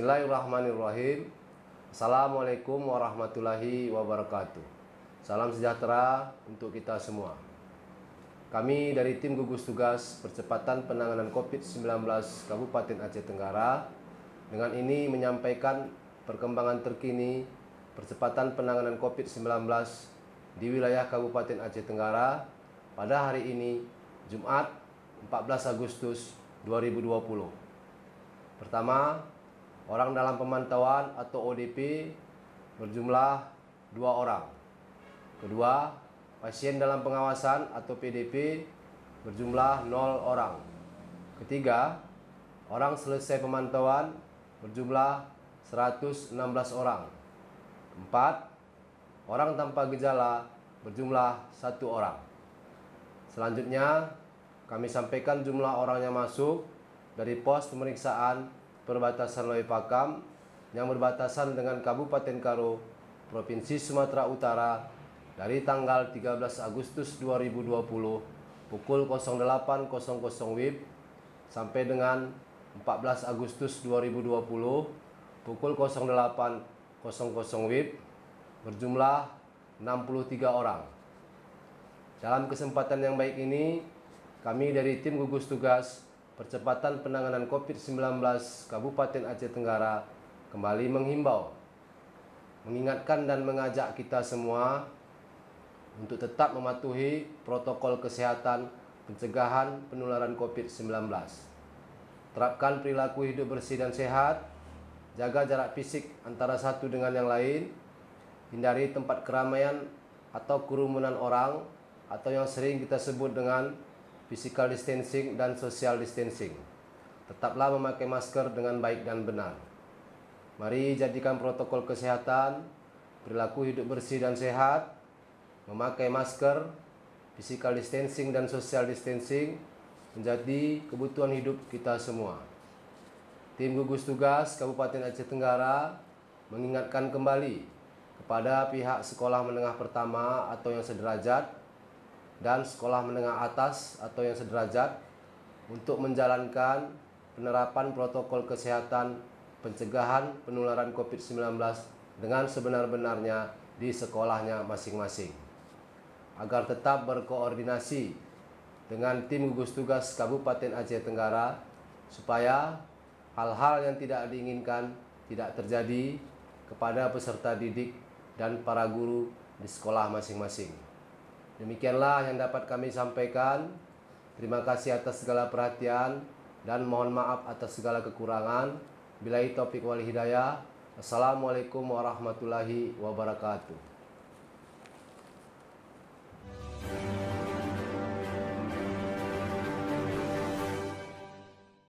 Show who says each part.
Speaker 1: Bismillahirrahmanirrahim. Assalamualaikum warahmatullahi wabarakatuh. Salam sejahtera untuk kita semua. Kami dari tim gugus tugas percepatan penanganan COVID-19 Kabupaten Aceh Tenggara dengan ini menyampaikan perkembangan terkini percepatan penanganan COVID-19 di wilayah Kabupaten Aceh Tenggara pada hari ini, Jumat 14 Agustus 2020. Pertama, orang dalam pemantauan atau ODP berjumlah 2 orang. Kedua, pasien dalam pengawasan atau PDP berjumlah 0 orang. Ketiga, orang selesai pemantauan berjumlah 116 orang. 4, orang tanpa gejala berjumlah 1 orang. Selanjutnya, kami sampaikan jumlah orang yang masuk dari pos pemeriksaan perbatasan Loei Pakam yang berbatasan dengan Kabupaten Karo, Provinsi Sumatera Utara dari tanggal 13 Agustus 2020 pukul 08.00 WIB sampai dengan 14 Agustus 2020 pukul 08.00 WIB berjumlah 63 orang. Dalam kesempatan yang baik ini, kami dari tim gugus tugas percepatan penanganan COVID-19 Kabupaten Aceh Tenggara kembali menghimbau, mengingatkan dan mengajak kita semua untuk tetap mematuhi protokol kesehatan pencegahan penularan COVID-19. Terapkan perilaku hidup bersih dan sehat, jaga jarak fisik antara satu dengan yang lain, hindari tempat keramaian atau kerumunan orang atau yang sering kita sebut dengan physical distancing dan social distancing. Tetaplah memakai masker dengan baik dan benar. Mari jadikan protokol kesehatan, perilaku hidup bersih dan sehat, memakai masker, physical distancing dan social distancing menjadi kebutuhan hidup kita semua. Tim gugus tugas Kabupaten Aceh Tenggara mengingatkan kembali kepada pihak sekolah menengah pertama atau yang sederajat dan sekolah menengah atas atau yang sederajat untuk menjalankan penerapan protokol kesehatan pencegahan penularan COVID-19 dengan sebenar-benarnya di sekolahnya masing-masing, agar tetap berkoordinasi dengan tim gugus tugas Kabupaten Aceh Tenggara supaya hal-hal yang tidak diinginkan tidak terjadi kepada peserta didik dan para guru di sekolah masing-masing. Demikianlah yang dapat kami sampaikan. Terima kasih atas segala perhatian dan mohon maaf atas segala kekurangan. Billahi taufiq wal hidayah. Assalamualaikum warahmatullahi wabarakatuh.